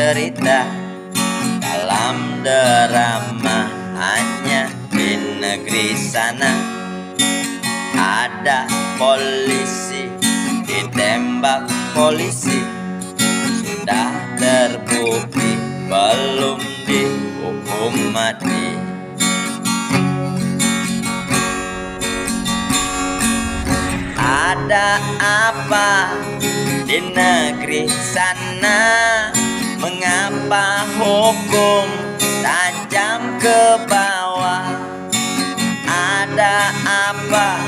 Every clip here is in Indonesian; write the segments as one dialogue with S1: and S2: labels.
S1: cerita dalam drama. Hanya di negeri sana ada polisi ditembak polisi, sudah terbukti belum dihukum mati. Ada apa di negeri sana? Mengapa hukum tajam ke bawah? Ada apa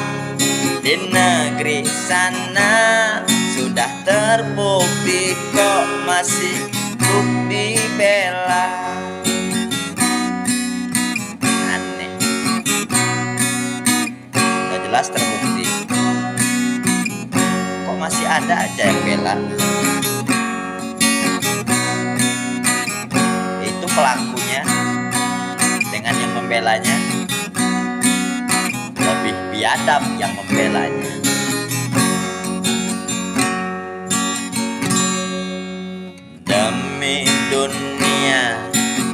S1: di negeri sana? Sudah terbukti kok masih untuk dibela. Aneh, udah jelas terbukti, kok masih ada aja yang bela. Itu pelakunya dengan yang membelanya, lebih biadab yang membelanya. Demi dunia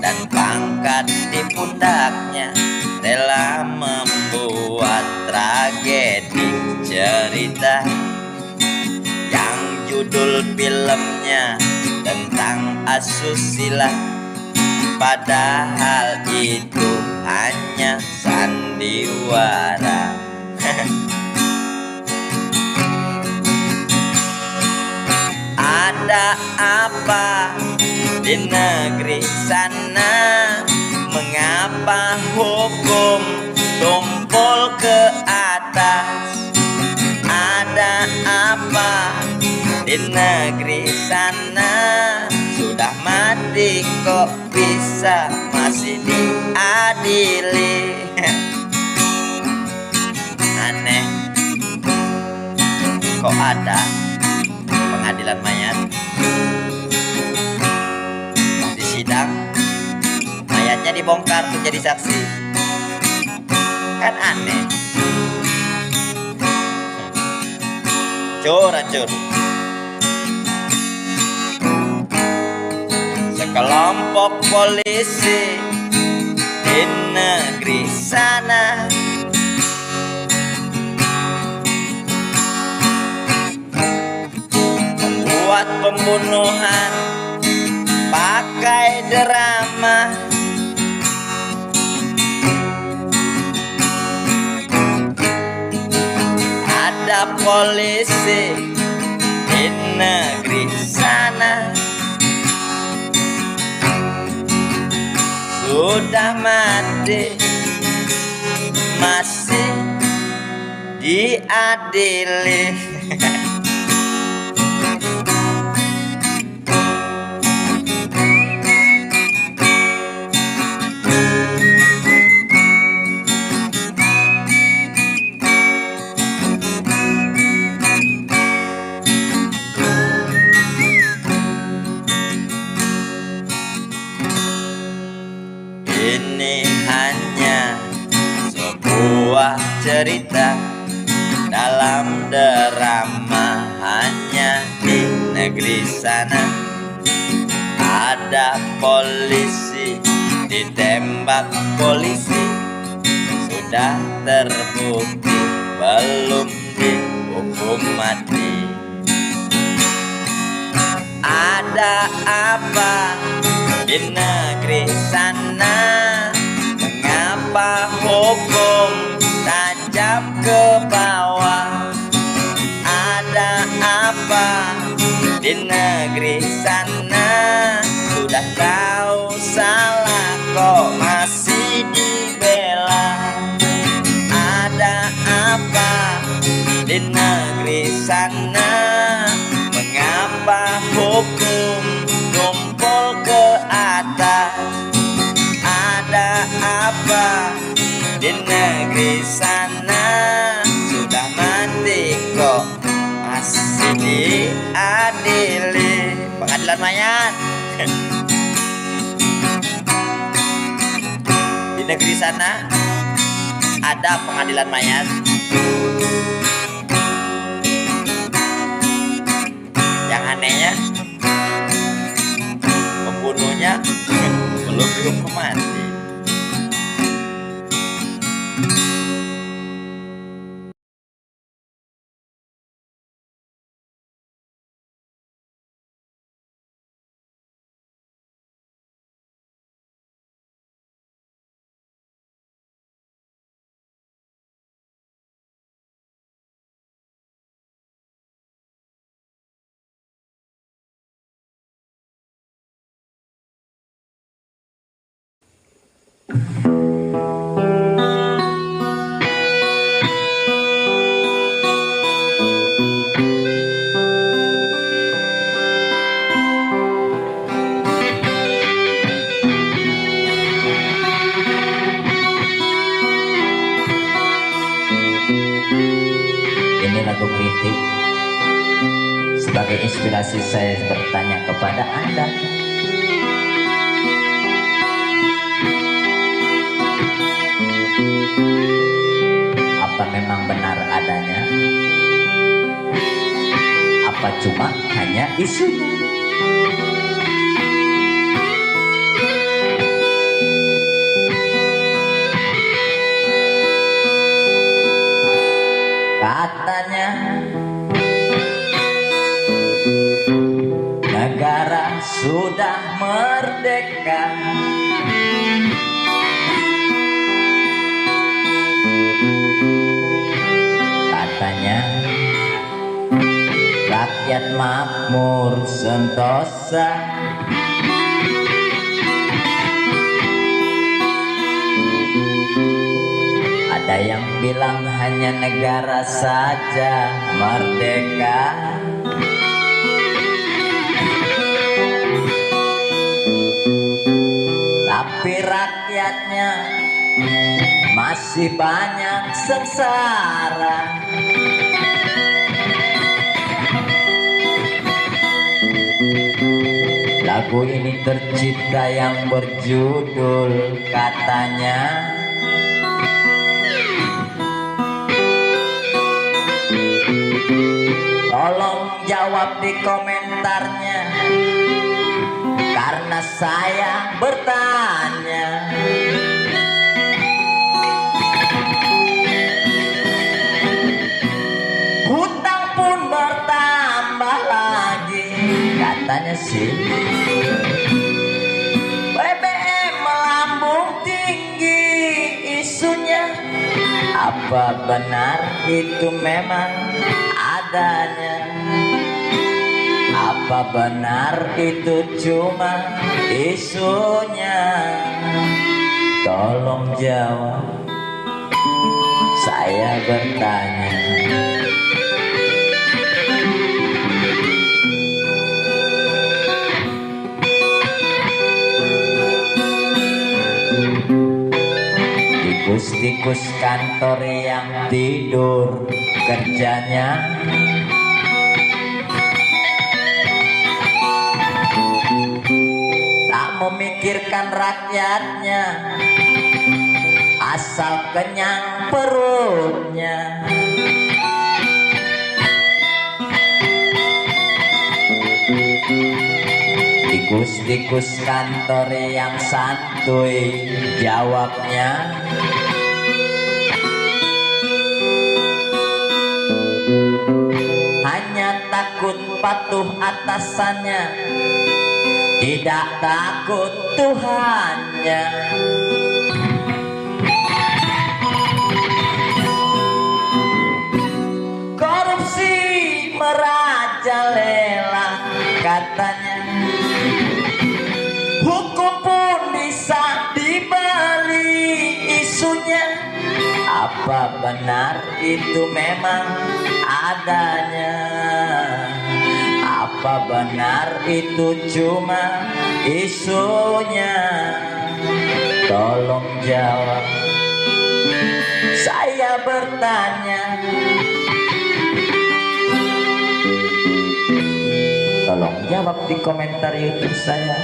S1: dan pangkat di pundaknya, rela membuat tragedi cerita yang judul filmnya tentang asusila. Padahal itu hanya sandiwara. Ada apa di negeri sana? Mengapa hukum tumpul ke atas? Ada apa di negeri sana? Sudah mati kok bisa masih diadili. Aneh, kok ada pengadilan mayat? Di sidang mayatnya dibongkar untuk jadi saksi. Kan aneh. Cur. Sekelompok polisi di negeri sana membuat pembunuhan pakai drama. Ada polisi di negeri sana sudah mati masih diadili. Ini hanya sebuah cerita dalam drama. Hanya di negeri sana ada polisi ditembak polisi, sudah terbukti belum dihukum mati. Ada apa di negeri sana? Mengapa hukum tajam ke bawah? Ada apa di negeri sana? Sudah tahu salah kok masih dibela. Ada apa di negeri sana? Mengapa hukum tumpul ke atas? Ada apa di negeri sana? Sudah mati kok masih diadili. Pengadilan mayat. Di negeri sana ada pengadilan mayat. Yang anehnya adanya belum dihukum mati.
S2: Ini lagu kritik sebagai inspirasi saya bertanya kepada Anda. Apa memang benar adanya? Apa cuma hanya isunya? Katanya negara sudah merdeka, katanya rakyat makmur sentosa. Ada yang bilang hanya negara saja merdeka, tapi rakyatnya masih banyak sengsara. Lagu ini tercipta yang berjudul katanya. Tolong jawab di komentarnya, karena saya bertanya. Hutang pun bertambah lagi, katanya sih. BBM melambung tinggi isunya. Apa benar itu memang adanya? Apa benar itu cuma isunya? Tolong jawab, saya bertanya. Tikus-tikus kantor yang tidur kerjanya, tak memikirkan rakyatnya, asal kenyang perutnya. Tikus-tikus kantor yang santuy jawabnya, hanya takut patuh atasannya, tidak takut Tuhannya. Korupsi merajalela, katanya. Hukum pun bisa dibeli isunya. Apa benar itu memang adanya? Apa benar itu cuma isunya? Tolong jawab, saya bertanya. Tolong jawab di komentar YouTube saya.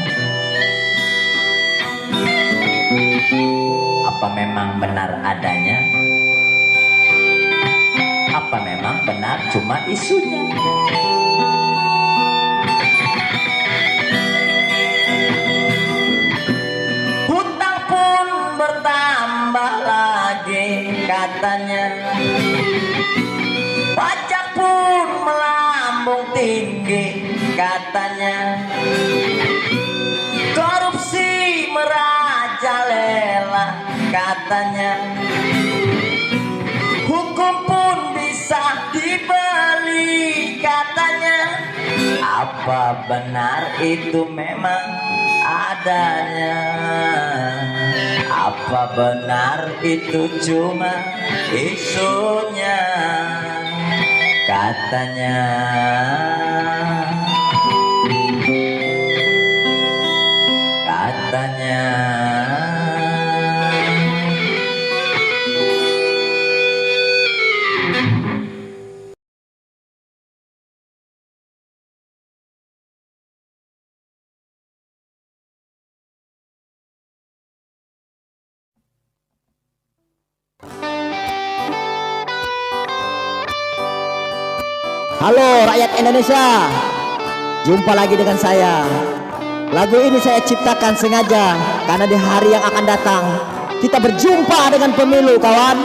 S2: Apa memang benar adanya? Apa memang benar cuma isunya? katanya. Pajak pun melambung tinggi katanya. Korupsi merajalela katanya. Hukum pun bisa dibeli katanya. Apa benar itu memang adanya? Apa benar itu cuma isunya katanya? Katanya.
S3: Halo rakyat Indonesia, jumpa lagi dengan saya. Lagu ini saya ciptakan sengaja karena di hari yang akan datang kita berjumpa dengan pemilu, kawan.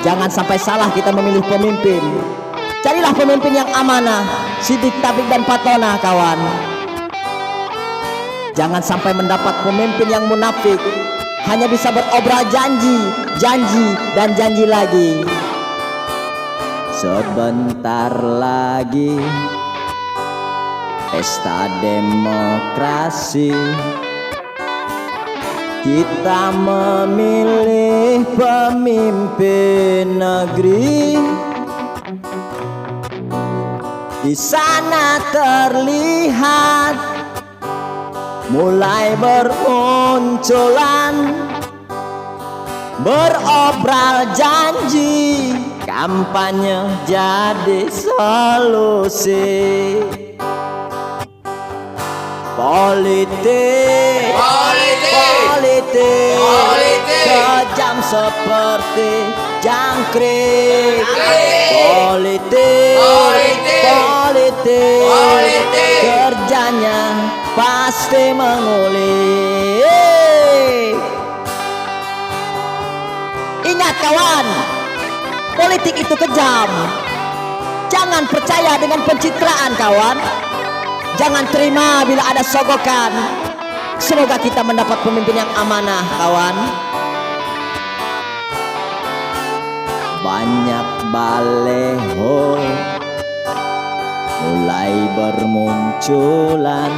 S3: Jangan sampai salah kita memilih pemimpin. Carilah pemimpin yang amanah, sidik, tabik, dan patona, kawan. Jangan sampai mendapat pemimpin yang munafik, hanya bisa berobrol janji, dan janji lagi. Sebentar lagi pesta demokrasi, kita memilih pemimpin negeri. Di sana terlihat mulai bermunculan berobral janji, kampanye jadi solusi. Politik kejam seperti jangkrik. Politik kerjanya pasti mengulik. Ingat kawan, politik itu kejam. Jangan percaya dengan pencitraan, kawan. Jangan terima bila ada sogokan. Semoga kita mendapat pemimpin yang amanah, kawan. Banyak baleho mulai bermunculan,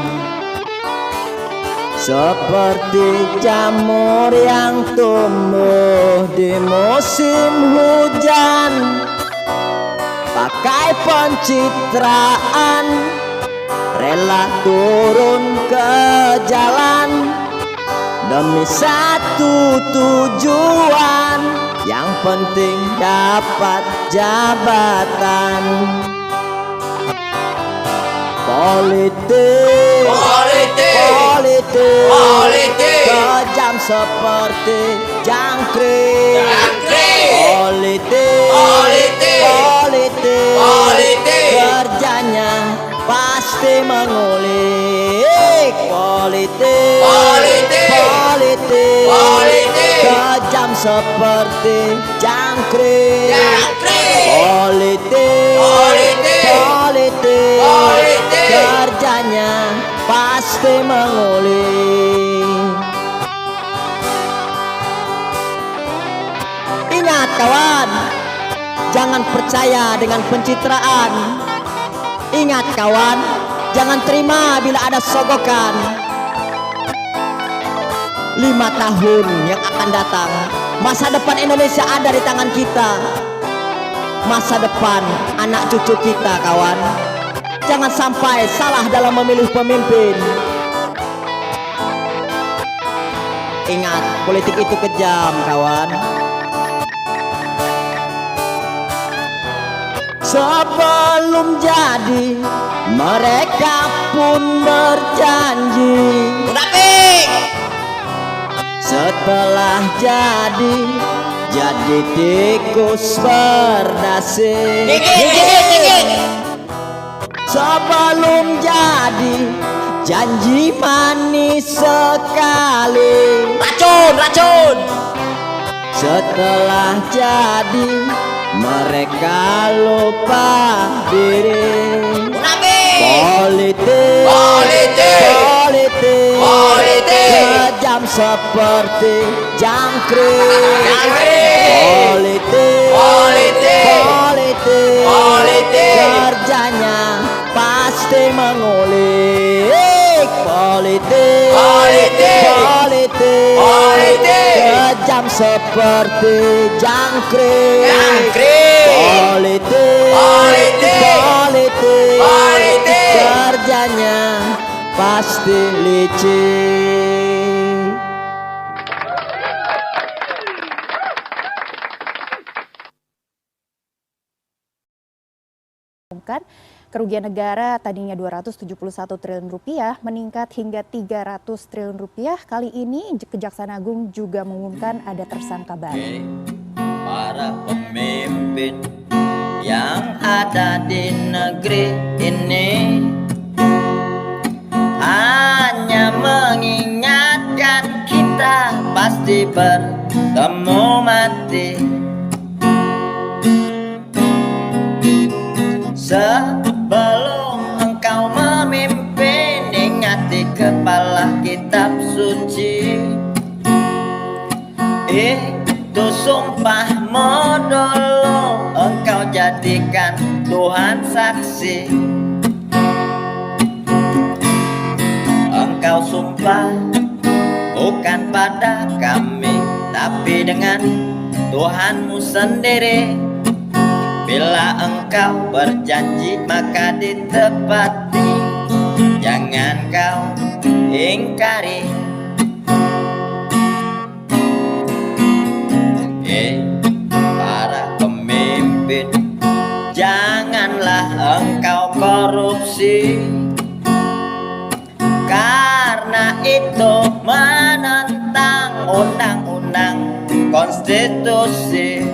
S3: seperti jamur yang tumbuh di musim hujan. Pakai pencitraan, rela turun ke jalan demi satu tujuan, yang penting dapat jabatan. Politik kejam seperti jangkrik. Politik kerjanya pasti mengulik. Politik kejam seperti jangkrik. Politik kerjanya pasti mengulik. Ingat kawan, jangan percaya dengan pencitraan. Ingat kawan, jangan terima bila ada sogokan. 5 tahun yang akan datang, masa depan Indonesia ada di tangan kita. Masa depan anak cucu kita, kawan. Jangan sampai salah dalam memilih pemimpin. Ingat, politik itu kejam, kawan. Sebelum jadi, mereka pun berjanji. Setelah jadi tikus berdasi. Sebelum jadi, janji manis sekali. Racun. Setelah jadi mereka lupa diri. Politik, kejam seperti jangkrik. Politik, kerjanya pasti mengulik. Politik, kejam seperti jangkrik. Politik, kerjanya pasti licik.
S4: Kerugian negara tadinya 271 triliun rupiah meningkat hingga 300 triliun rupiah. Kali ini Kejaksaan Agung juga mengumumkan ada tersangka baru.
S1: Para pemimpin yang ada di negeri ini hanya mengingatkan kita pasti bertemu mati. Sebelum engkau memimpin, ingati kepala kitab suci. Itu sumpahmu dulu, engkau jadikan Tuhan saksi. Engkau sumpah bukan pada kami, tapi dengan Tuhanmu sendiri. Bila engkau berjanji maka ditepati, jangan kau ingkari. Para pemimpin, janganlah engkau korupsi, karena itu menentang undang-undang konstitusi.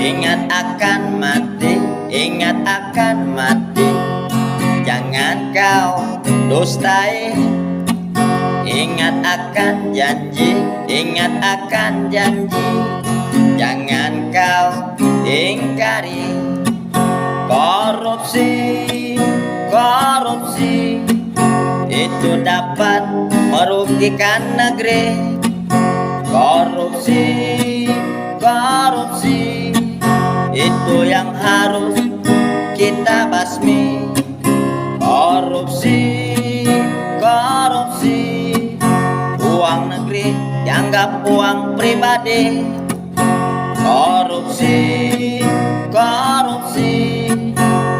S1: Ingat akan mati, ingat akan mati, jangan kau dustai. Ingat akan janji, ingat akan janji, jangan kau ingkari. Korupsi itu dapat merugikan negeri. Korupsi itu yang harus kita basmi. Korupsi, uang negeri dianggap uang pribadi. Korupsi,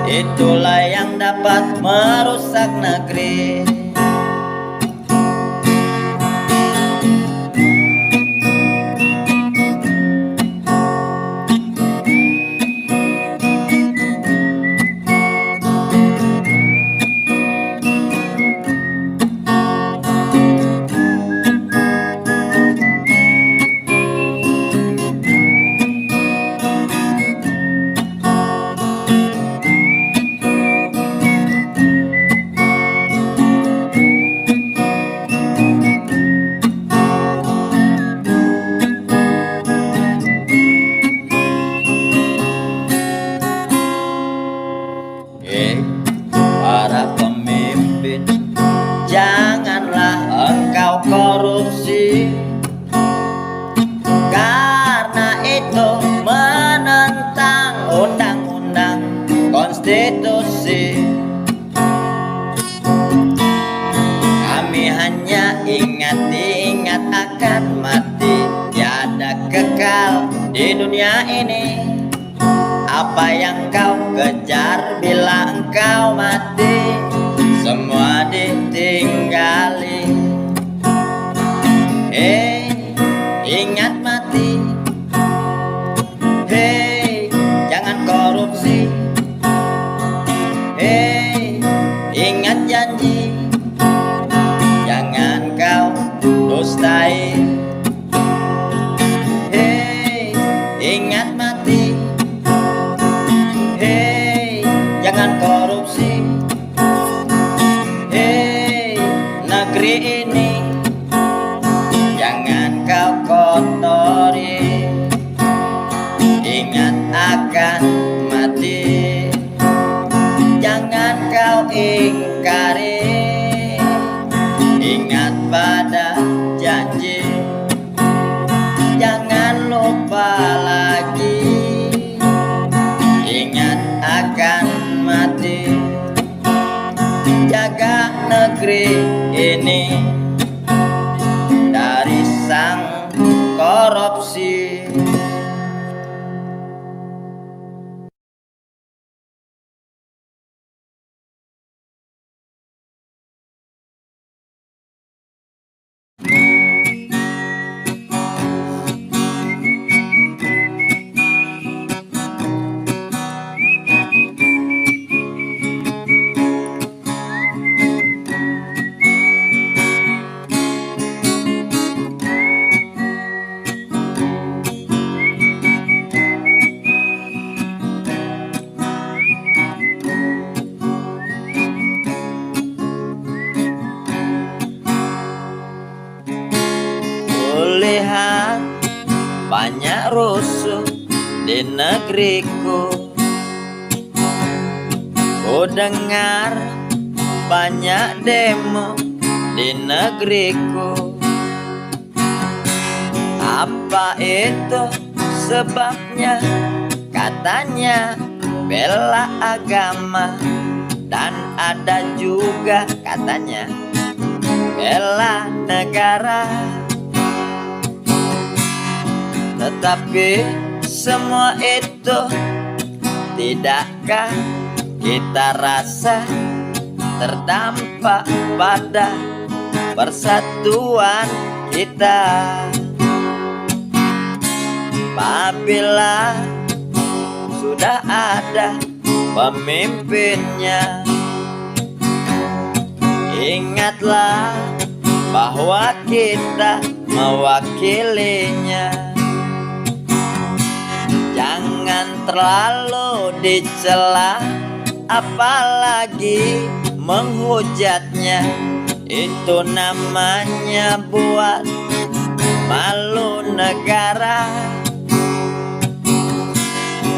S1: itulah yang dapat merusak negeri. Para pemimpin, janganlah engkau korupsi, karena itu menentang undang-undang konstitusi. Kami hanya ingat akan mati, tiada kekal di dunia ini. Apa yang kau kejar bila engkau mati, semua ditinggali. Ingat mati. Jangan korupsi. Ingat janji, jangan kau dustai. Ingat mati. Jangan korupsi. negari, ingat pada janji, jangan lupa lagi, ingat akan mati. Jaga negeri ini dari sang korupsi. Kulihat banyak rusuh di negeriku, ku dengar banyak demo di negeriku. Apa itu sebabnya? Katanya bela agama, dan ada juga katanya bela negara. Tetapi semua itu tidakkah kita rasa terdampak pada persatuan kita? Apabila sudah ada pemimpinnya, ingatlah bahwa kita mewakilinya. Jangan terlalu dicela, apalagi menghujatnya. Itu namanya buat malu negara.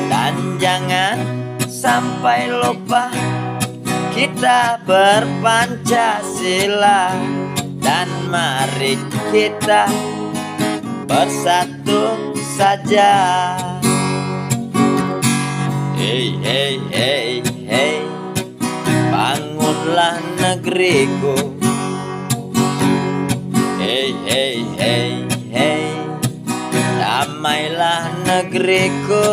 S1: Dan jangan sampai lupa kita berpancasila. Dan mari kita bersatu saja. Hei, hei, hei, hei, bangunlah negeriku. Hei, hei, hei, hei, damailah negeriku.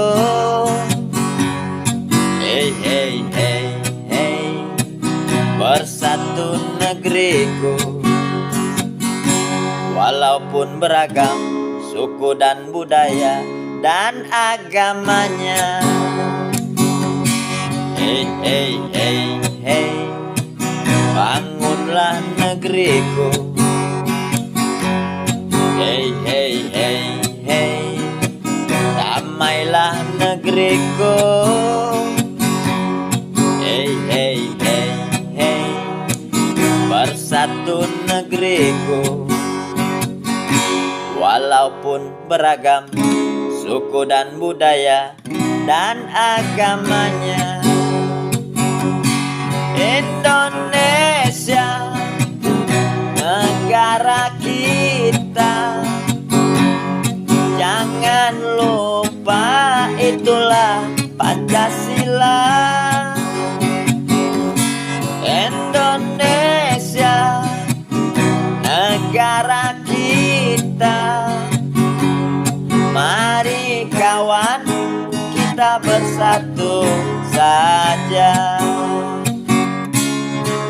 S1: Hei, hei, hei, hei, bersatu negeriku. Walaupun beragam suku dan budaya dan agamanya. Hei, hei, hei, hei, bangunlah negeriku. Hei, hei, hei, hei, damailah negeriku. Hei, hei, hei, hei, bersatu negeriku. Walaupun beragam suku dan budaya dan agamanya. Indonesia, negara kita, jangan lupa itulah Pancasila. Indonesia, negara kita, mari kawan kita bersatu saja.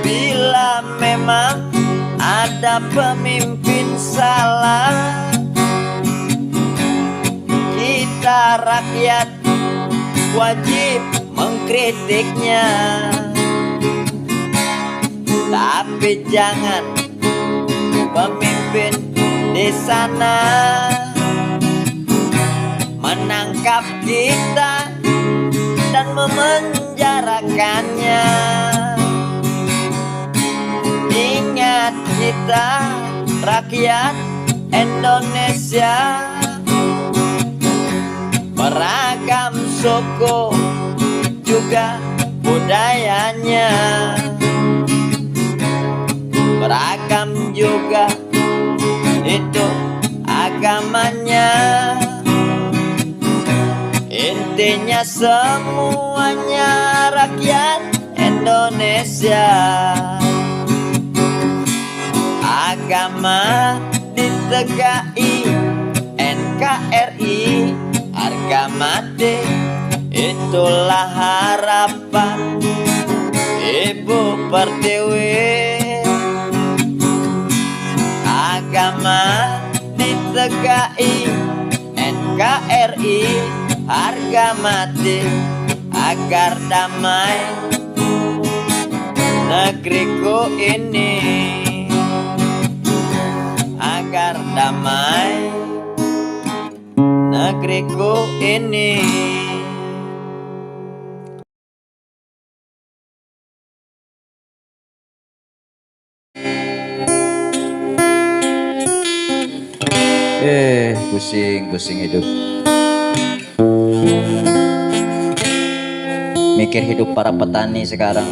S1: Bila memang ada pemimpin salah, kita rakyat wajib mengkritiknya. Tapi jangan pemimpin di sana menangkap kita dan memenjarakannya. Ingat kita rakyat Indonesia, beragam suku juga budayanya. juga itu agamanya. Intinya semuanya rakyat Indonesia. Agama ditegai NKRI, harga mati itulah harapan Ibu Pertiwi. Agama ditegai NKRI, harga mati agar damai negeriku ini, agar damai negeriku ini.
S2: Pusing hidup. Mikir hidup para petani sekarang,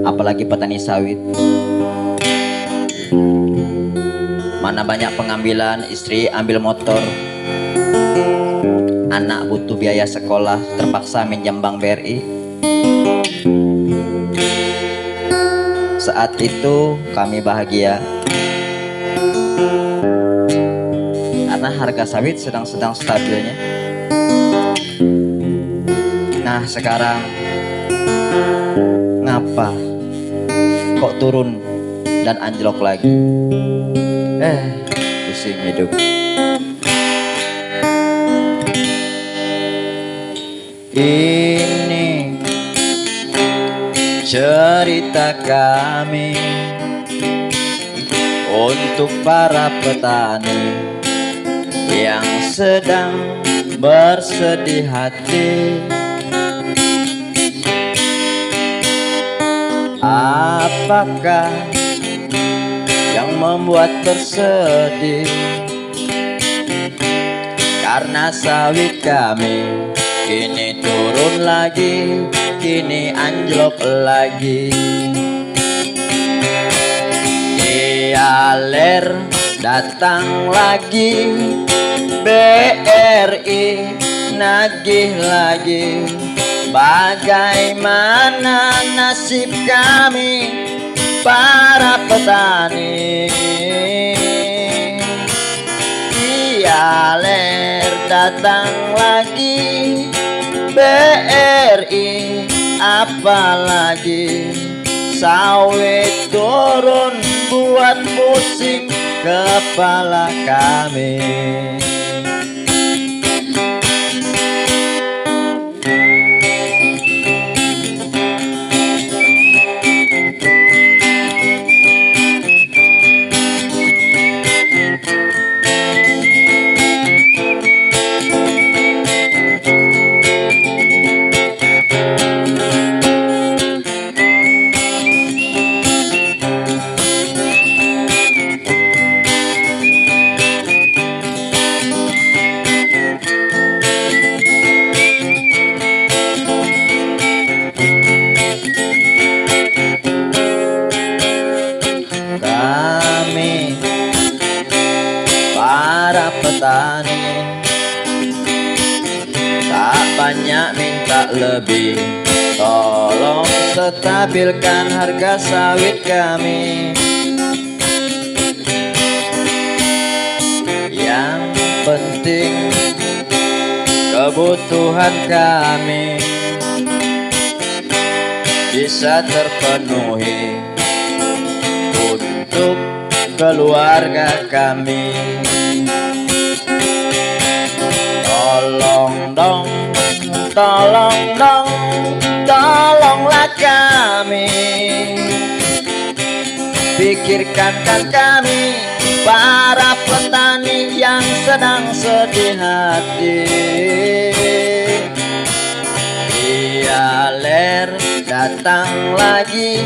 S2: apalagi petani sawit. Mana banyak pengambilan, istri ambil motor, anak butuh biaya sekolah, terpaksa minjam bank BRI. Saat itu kami bahagia karena harga sawit sedang-sedang stabilnya. Nah sekarang ngapa kok turun dan anjlok lagi? Pusing hidup. Ini cerita kami untuk para petani yang sedang bersedih hati. Apakah yang membuat bersedih? Karena sawit kami kini turun lagi, kini anjlok lagi. Dialer datang lagi, BRI nagih lagi. Bagaimana nasib kami para petani? Dialer datang lagi, BRI apalagi. Sawit turun buat pusing kepala kami. Para petani tak banyak minta lebih, tolong stabilkan harga sawit kami. Yang penting kebutuhan kami bisa terpenuhi untuk keluarga kami. Tolong dong, tolong dong, tolonglah kami. Pikirkan kan kami para petani yang sedang sedih hati. Dialer datang lagi,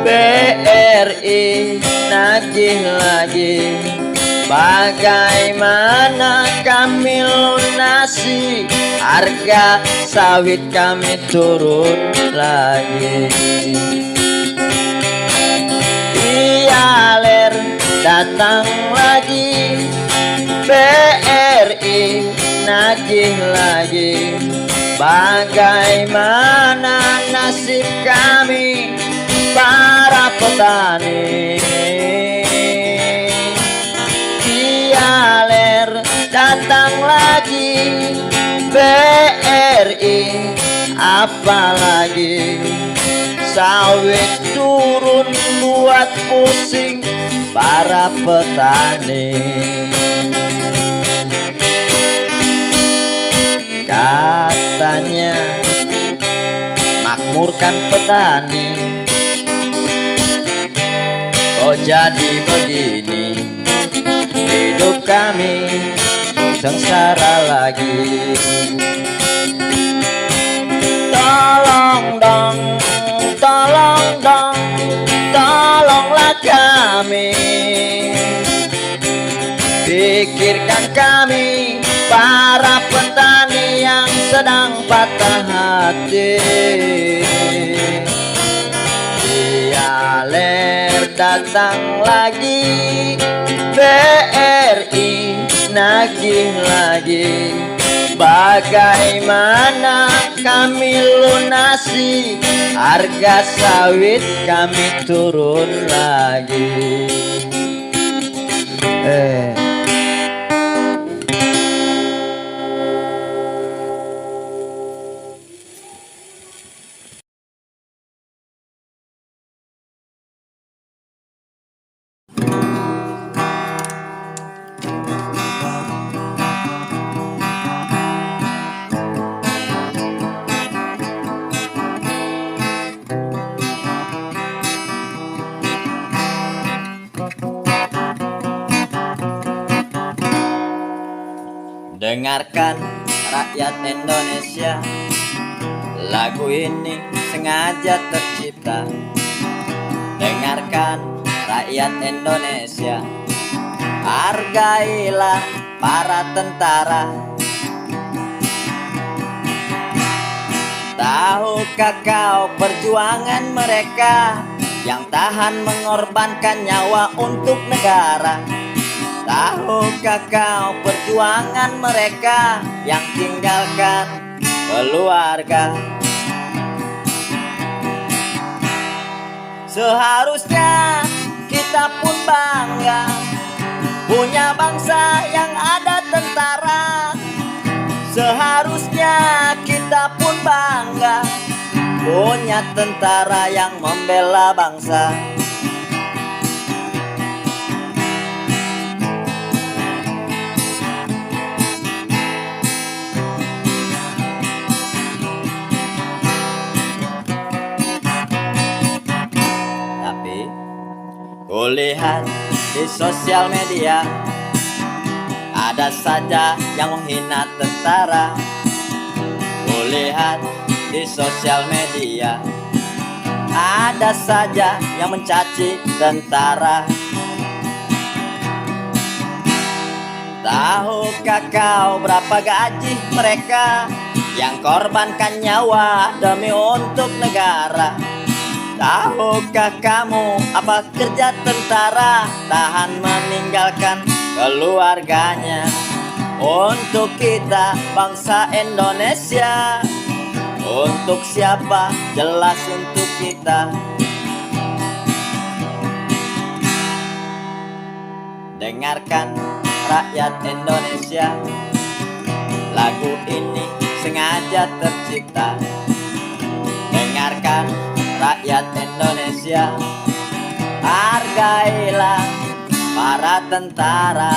S2: BRI nagih lagi. Bagaimana kami lunasi harga sawit kami turun lagi.
S5: datang lagi, BRI nagih lagi. Bagaimana nasib kami para petani? Pialer datang lagi, BRI apalagi. Sawit turun buat pusing para petani. Katanya makmurkan petani, kok jadi begini hidup kami sengsara lagi. Tolong dong, tolong dong, tolonglah kami. Pikirkan kami para petani yang sedang patah hati. Pialer datang lagi, BRI nagih lagi. Bagaimana kami lunasi, harga sawit kami turun lagi. Dengarkan rakyat Indonesia, lagu ini sengaja tercipta. Dengarkan rakyat Indonesia, hargailah para tentara. Tahukah kau perjuangan mereka yang tahan mengorbankan nyawa untuk negara? Tahukah kau perjuangan mereka yang tinggalkan keluarga? Seharusnya kita pun bangga punya bangsa yang ada tentara. Seharusnya kita pun bangga punya tentara yang membela bangsa. Kulihat di sosial media, ada saja yang menghina tentara. Kulihat di sosial media, ada saja yang mencaci tentara. Tahukah kau berapa gaji mereka yang korbankan nyawa demi untuk negara? Tahukah kamu apa kerja tentara tahan meninggalkan keluarganya untuk kita bangsa Indonesia? Untuk siapa? Jelas untuk kita. Dengarkan rakyat Indonesia, lagu ini sengaja tercipta. Dengarkan rakyat Indonesia, hargailah para tentara.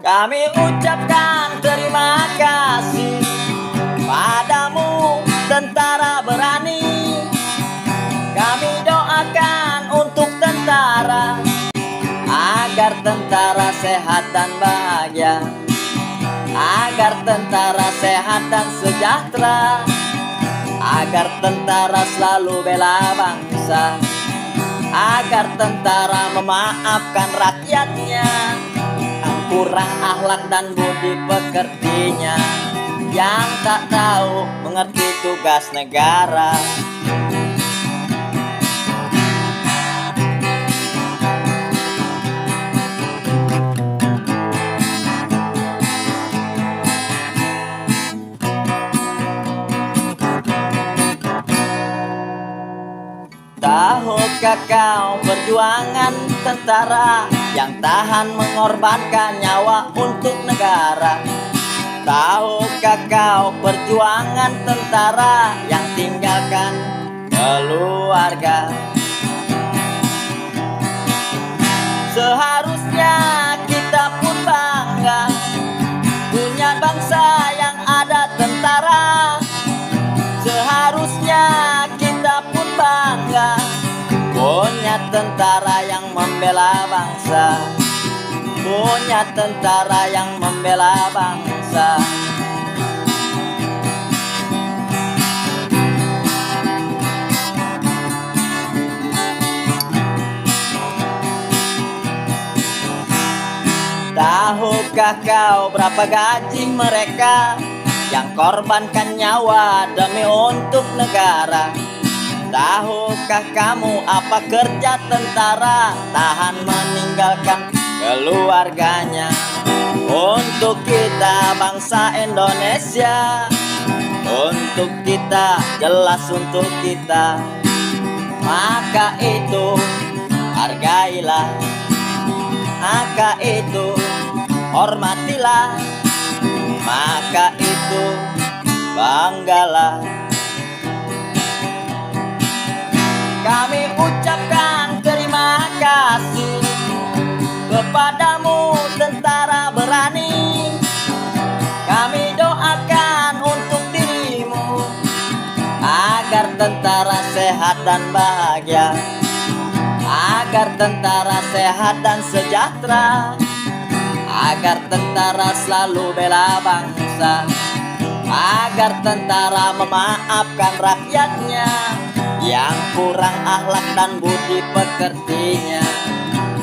S5: Kami ucapkan terima kasih padamu tentara berani. Kami doakan untuk tentara agar tentara sehat dan bahagia, agar tentara sehat dan sejahtera, agar tentara selalu bela bangsa. agar tentara memaafkan rakyatnya yang kurang akhlak dan budi pekertinya, yang tak tahu mengerti tugas negara. Tahukah kau perjuangan tentara yang tahan mengorbankan nyawa untuk negara? Tahukah kau perjuangan tentara yang tinggalkan keluarga? Seharusnya kita pun bangga punya bangsa yang ada tentara. Seharusnya kita pun bangga punya tentara yang membela bangsa, punya tentara yang membela bangsa. Tahukah kau berapa gaji mereka yang korbankan nyawa demi untuk negara? Tahukah kamu apa kerja tentara tahan meninggalkan keluarganya untuk kita bangsa Indonesia, untuk kita, jelas untuk kita. Maka itu hargailah, maka itu hormatilah, maka itu banggalah. Kami ucapkan terima kasih kepadamu tentara berani. Kami doakan untuk dirimu agar tentara sehat dan bahagia, agar tentara sehat dan sejahtera, agar tentara selalu bela bangsa, agar tentara memaafkan rakyatnya yang kurang akhlak dan budi pekertinya,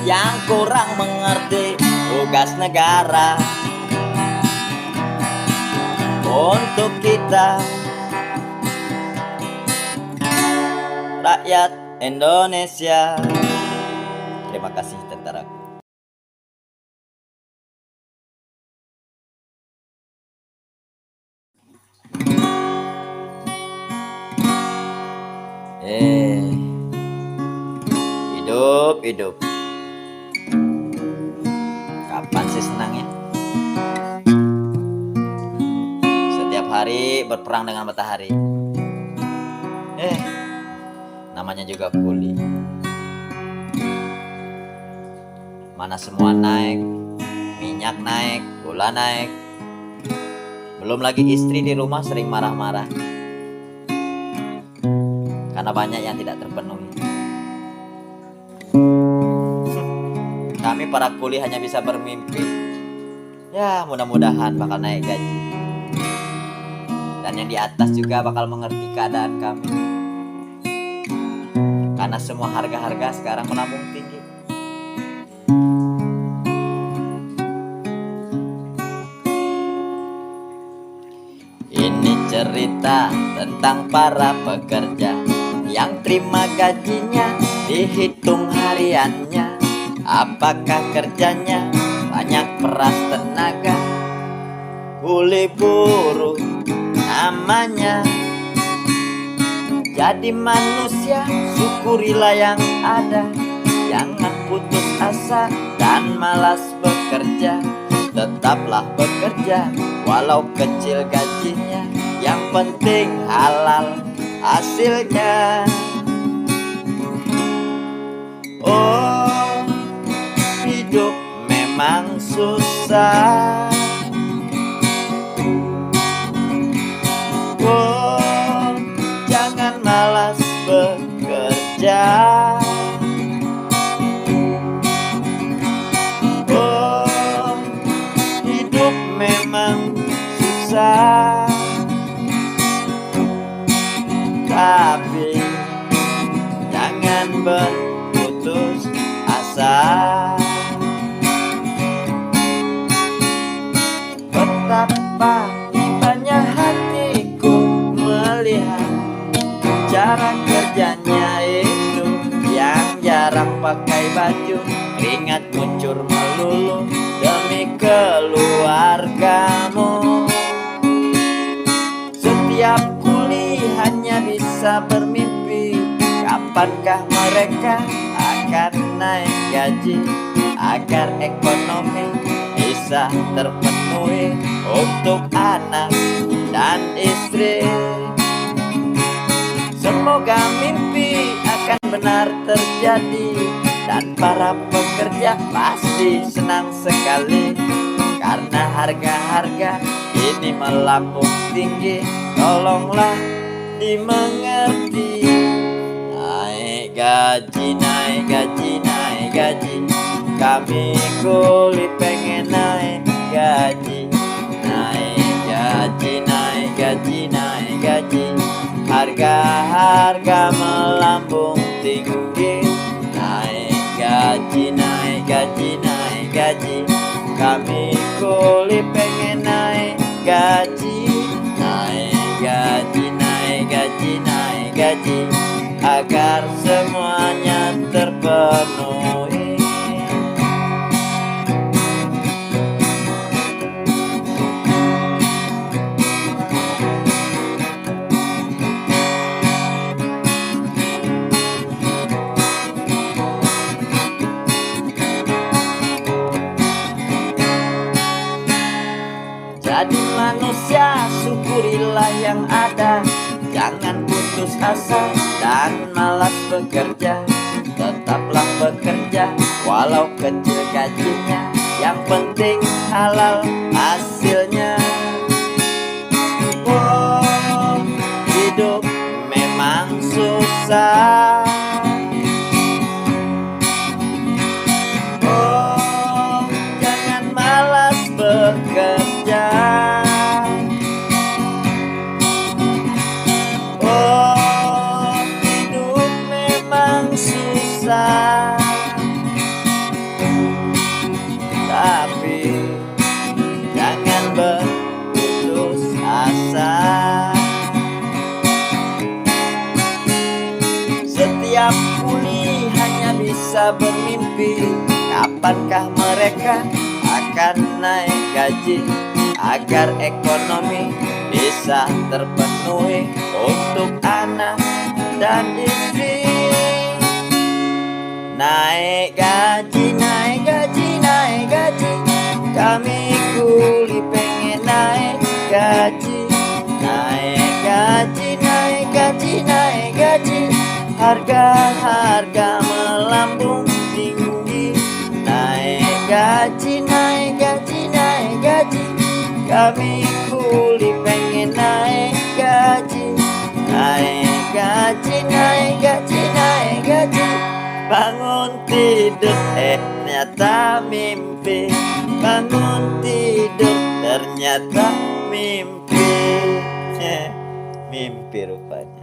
S5: yang kurang mengerti tugas negara. Untuk kita rakyat Indonesia. Terima kasih tentaraku. Hidup. Kapan sih senangnya? Setiap hari berperang dengan matahari. Namanya juga kuli. Mana semua naik, minyak naik, gula naik. Belum lagi istri di rumah sering marah-marah karena banyak yang tidak terpenuhi. Kami para kuli hanya bisa bermimpi, ya mudah-mudahan bakal naik gaji, dan yang di atas juga bakal mengerti keadaan kami, karena semua harga-harga sekarang melambung tinggi. Ini cerita tentang para pekerja yang terima gajinya dihitung hariannya. Apakah kerjanya banyak peras tenaga? Kuli buruh namanya. Jadi manusia syukurilah yang ada, jangan putus asa dan malas bekerja. Tetaplah bekerja walau kecil gajinya, yang penting halal hasilnya. Oh, hidup memang susah. Oh, jangan malas bekerja. Oh, hidup memang susah, tapi jangan berputus pakai baju, keringat muncur melulu demi keluargamu. Setiap kuli hanya bisa bermimpi, kapankah mereka akan naik gaji agar ekonomi bisa terpenuhi untuk anak dan istri. Semoga mimpi akan benar terjadi dan para pekerja pasti senang sekali, karena harga-harga ini melambung tinggi. Tolonglah dimengerti. Naik gaji, naik gaji, naik gaji, kami kuli pengen naik gaji. Naik gaji, naik gaji, naik gaji, harga-harga melambung tinggi. Naik gaji, naik gaji, naik gaji, kami kuli pengen naik gaji. Naik gaji, naik gaji, naik gaji, agar semuanya terpenuhi. Jadi manusia, syukurilah yang ada. Jangan putus asa dan malas bekerja. Tetaplah bekerja walau kecil gajinya, yang penting halal hasilnya. Oh, hidup memang susah. Oh, jangan malas bekerja. Oh, hidup memang susah, tapi jangan berputus asa. Setiap kuli hanya bisa bermimpi, kapankah mereka akan naik gaji agar ekonomi bisa terpenuhi untuk anak dan istri. Naik gaji, naik gaji, naik gaji, kami kuli pengen naik gaji. Naik gaji, naik gaji, naik gaji, harga-harga melambung tinggi. Naik gaji, naik gaji, naik gaji, kami kuli pengen naik gaji. Naik gaji, naik gaji, naik gaji, bangun tidur ternyata mimpi. Bangun tidur ternyata mimpi. Mimpi rupanya.